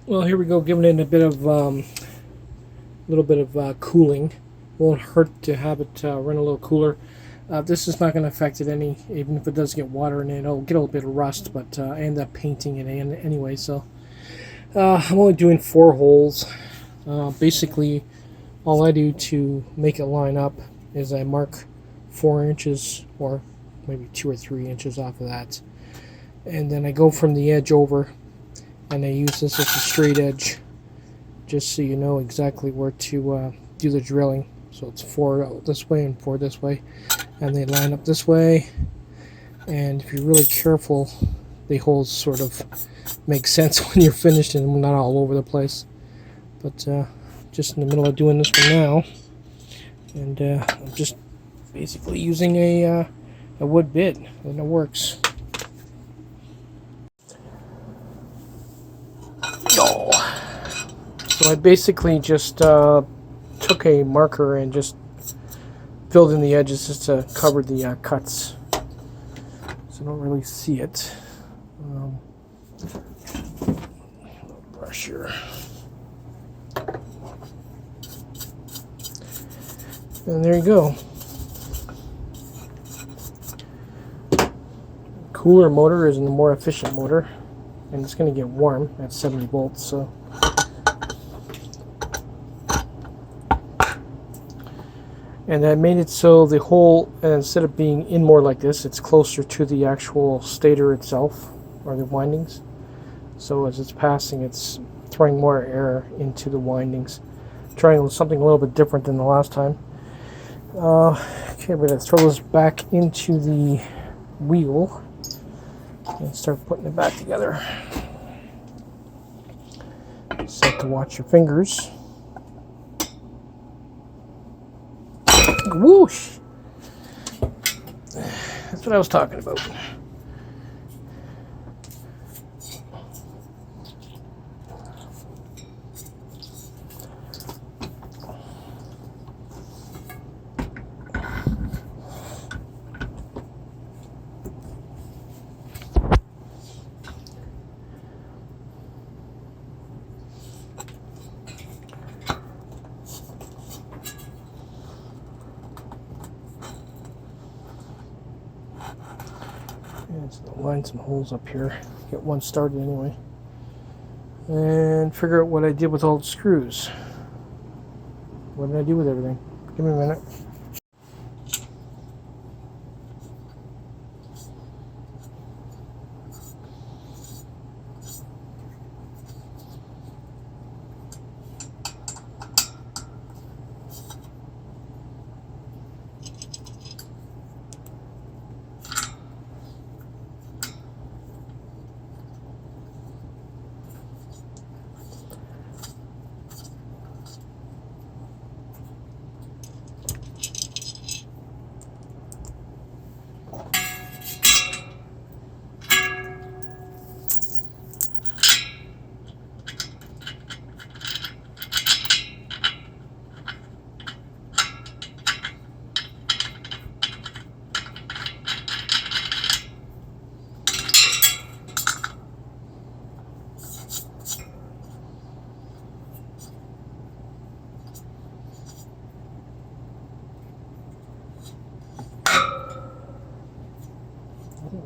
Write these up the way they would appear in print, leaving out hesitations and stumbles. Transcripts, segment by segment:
Well, here we go, giving it a bit of little bit of cooling. Won't hurt to have it run a little cooler. This is not going to affect it any, even if it does get water in it. It'll get a little bit of rust, but I end up painting it anyway. So I'm only doing 4 holes. Basically, all I do to make it line up is I mark 4 inches or maybe 2 or 3 inches off of that, and then I go from the edge over, and I use this as a straight edge, just so you know exactly where to do the drilling. So it's 4 out this way and 4 this way, and they line up this way. And if you're really careful, the holes sort of make sense when you're finished and not all over the place. But just in the middle of doing this one now, and I'm just basically using a wood bit, and it works. So I basically just took a marker and just filled in the edges just to cover the cuts, so I don't really see it. Brush here. And there you go. Cooler motor is a more efficient motor, and it's going to get warm at 70 volts. So and I made it so the hole, instead of being in more like this, it's closer to the actual stator itself, or the windings. So as it's passing, it's throwing more air into the windings. Trying something a little bit different than the last time. Okay, we're going to throw this back into the wheel and start putting it back together. Set to watch your fingers. Whoosh! That's what I was talking about. Let's line some holes up here. Get one started anyway. And figure out what I did with all the screws. What did I do with everything? Give me a minute.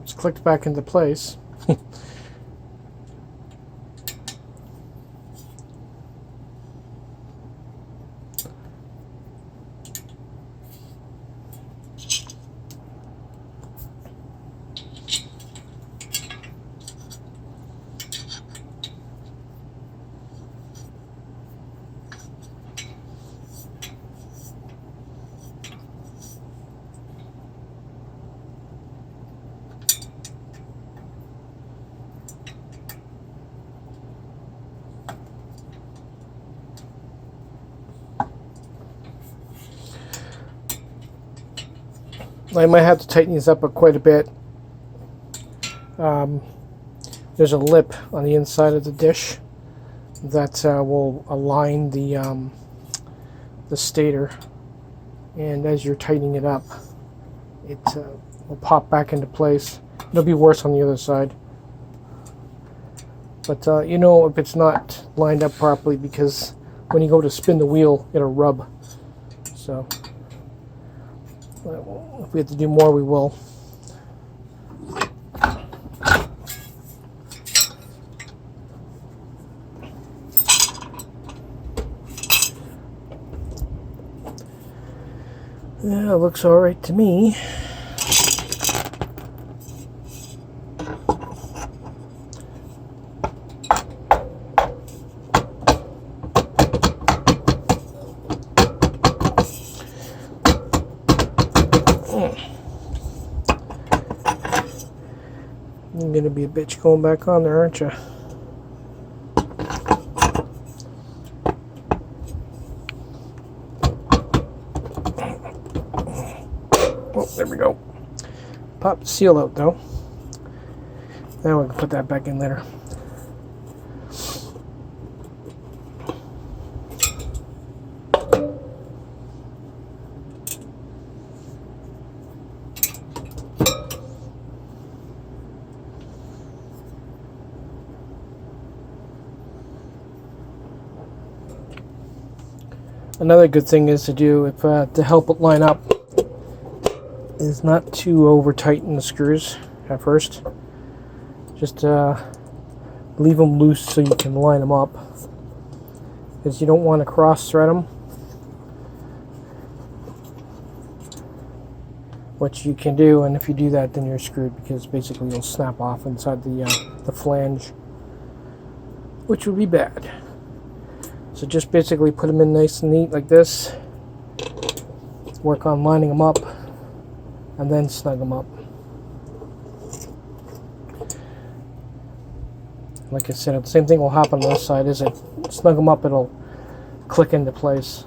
It's clicked back into place. I might have to tighten these up quite a bit. There's a lip on the inside of the dish that will align the stator, and as you're tightening it up, it will pop back into place. It'll be worse on the other side. But you know if it's not lined up properly, because when you go to spin the wheel, it'll rub. So if we have to do more, we will. Yeah, it looks all right to me. You're gonna be a bitch going back on there, aren't you? Oh, there we go. Pop the seal out though. Now we can put that back in later. Another good thing is to do, if to help it line up, is not to over tighten the screws at first. Just leave them loose so you can line them up, because you don't want to cross thread them, which you can do, and if you do that then you're screwed, because basically you'll snap off inside the flange, which would be bad. So just basically put them in nice and neat like this, work on lining them up, and then snug them up. Like I said, the same thing will happen on this side. As I snug them up, it'll click into place.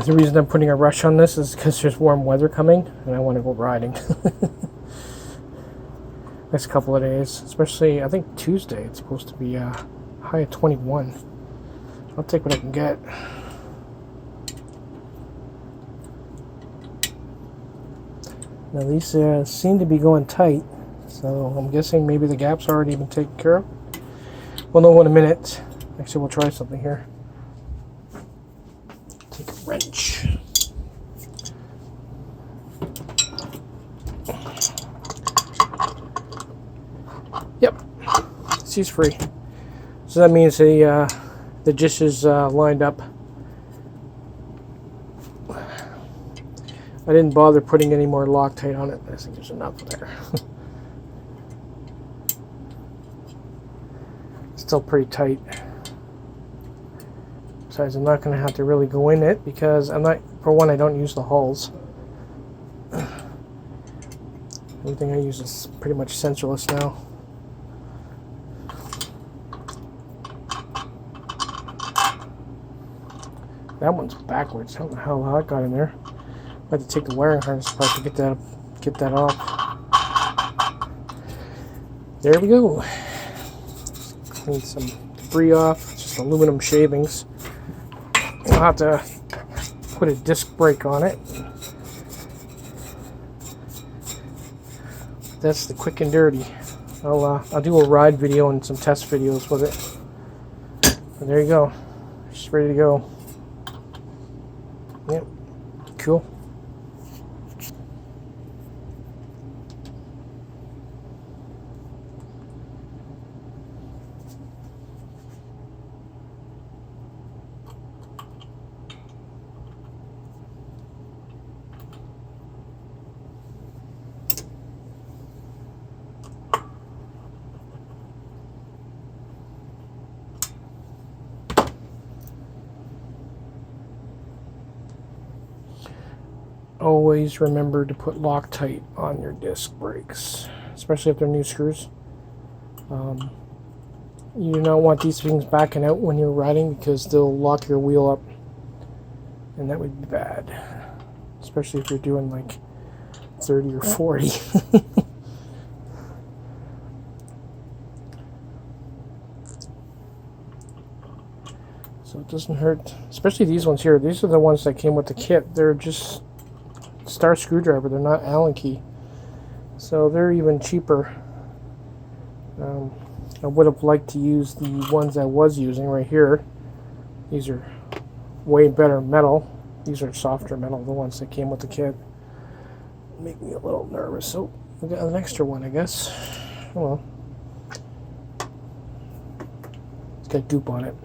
The reason I'm putting a rush on this is because there's warm weather coming and I want to go riding. Next couple of days, especially I think Tuesday, it's supposed to be a high of 21. I'll take what I can get. Now these seem to be going tight, so I'm guessing maybe the gap's already been taken care of. We'll know in a minute. Actually, we'll try something here. Take a wrench. Yep, she's free. So that means the dish is lined up. I didn't bother putting any more Loctite on it. I think there's enough there. Still pretty tight. Besides, I'm not going to have to really go in it because I'm not, for one, I don't use the hulls. Everything I use is pretty much sensorless now. That one's backwards. I don't know how that got in there. I had to take the wiring harness apart to get that off. There we go. Clean some debris off. It's just aluminum shavings. I'll have to put a disc brake on it. That's the quick and dirty. I'll do a ride video and some test videos with it. And there you go. Just ready to go. Yep. Cool. Always remember to put Loctite on your disc brakes, especially if they're new screws. You do not want these things backing out when you're riding because they'll lock your wheel up, and that would be bad, especially if you're doing like 30 or 40. So it doesn't hurt, especially these ones here. These are the ones that came with the kit. They're just star screwdriver, they're not Allen key, so they're even cheaper. I would have liked to use the ones I was using right here. These are way better metal. These are softer metal, the ones that came with the kit. Make me a little nervous. So we got an extra one, I guess. Oh well. It's got goop on it.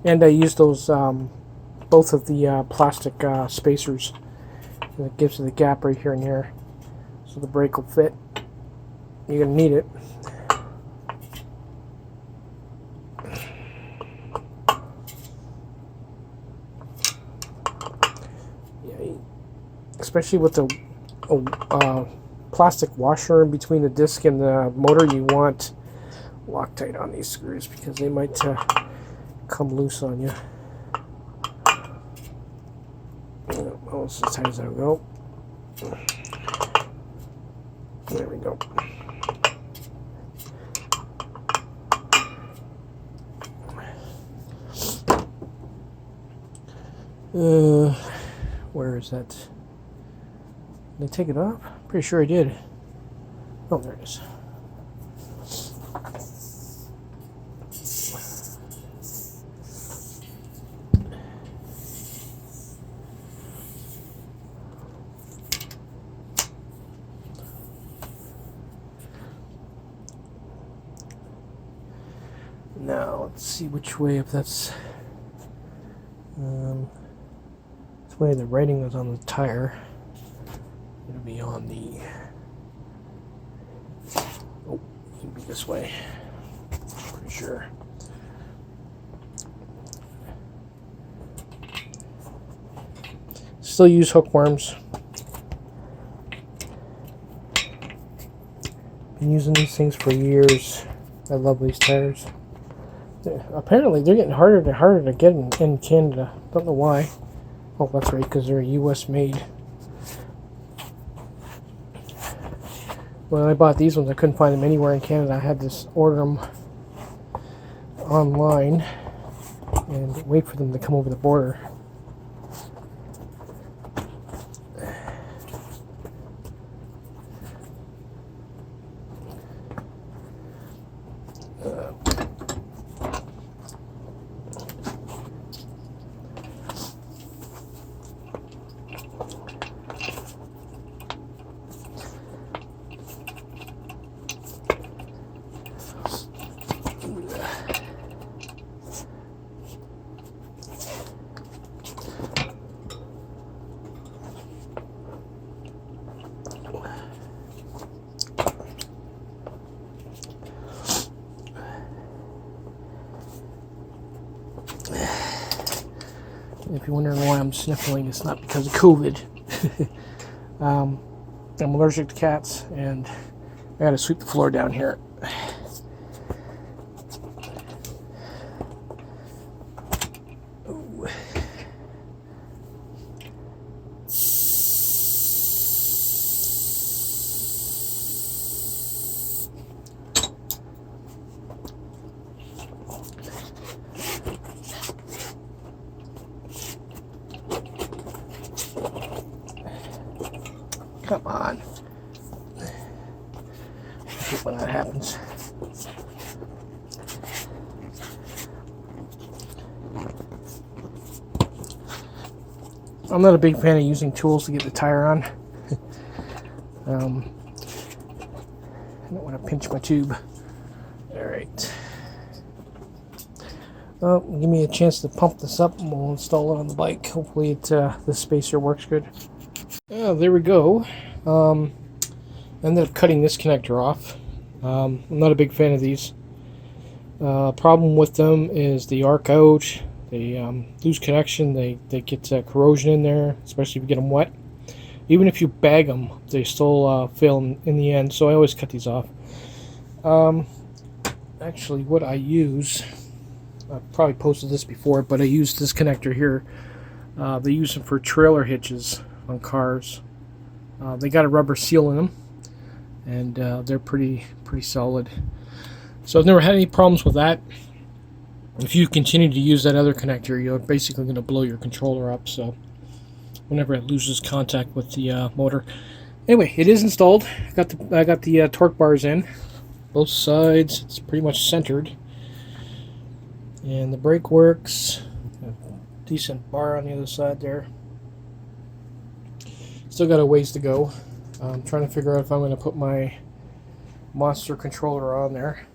And I use those, both of the plastic spacers. And it gives it the gap right here and here, so the brake will fit. You're gonna need it. Yeah, especially with the plastic washer in between the disc and the motor, you want Loctite on these screws because they might come loose on you. Almost as tight as that'll go. There we go. Where is that? Did I take it off? Pretty sure I did. Oh, there it is. Now let's see which way, if that's this way the writing was on the tire. It'll be on the, oh, it'll be this way, pretty sure. Still use hookworms. Been using these things for years. I love these tires. Apparently they're getting harder and harder to get in Canada. Don't know why. Oh, that's right, because they're US made. When I bought these ones, I couldn't find them anywhere in Canada. I had to order them online and wait for them to come over the border. If you're wondering why I'm sniffling, it's not because of COVID. I'm allergic to cats, and I gotta sweep the floor down here. Ooh. Come on. I hate when that happens. I'm not a big fan of using tools to get the tire on. I don't want to pinch my tube. Alright. Well, give me a chance to pump this up and we'll install it on the bike. Hopefully the spacer works good. Oh, there we go. I ended up cutting this connector off. I'm not a big fan of these. Problem with them is they arc out, they lose connection, they get corrosion in there, especially if you get them wet. Even if you bag them, they still fail in the end, so I always cut these off. Actually, what I use, I've probably posted this before, but I use this connector here. They use them for trailer hitches on cars. They got a rubber seal in them, and they're pretty solid. So I've never had any problems with that. If you continue to use that other connector, you're basically going to blow your controller up. So whenever it loses contact with the motor. Anyway, it is installed. I got the torque bars in both sides. It's pretty much centered, and the brake works. A decent bar on the other side there. Still got a ways to go. I'm trying to figure out if I'm going to put my monster controller on there,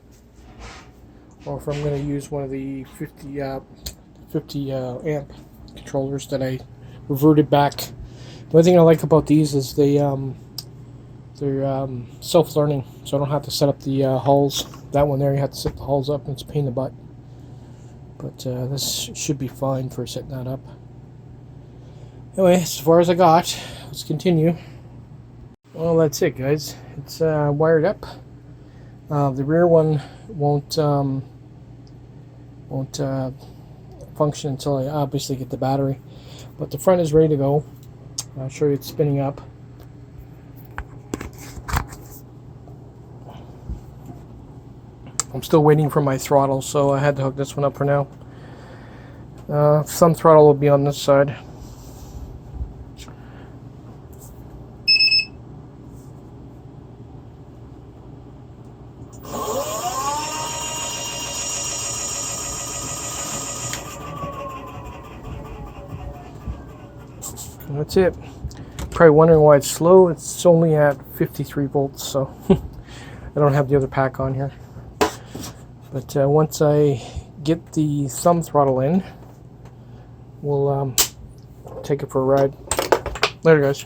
or if I'm going to use one of the 50 amp controllers that I reverted back. The only thing I like about these is they're self-learning, so I don't have to set up the hulls. That one there, you have to set the hulls up, and it's a pain in the butt. But this should be fine for setting that up. Anyway, as far as I got, let's continue. Well, that's it, guys. It's wired up. The rear one won't function until I obviously get the battery, but the front is ready to go. I'll show you it spinning up. I'm still waiting for my throttle, so I had to hook this one up for now. Some throttle will be on this side. And that's it. Probably wondering why it's slow. It's only at 53 volts, so I don't have the other pack on here. But once I get the thumb throttle in, we'll take it for a ride. Later, guys.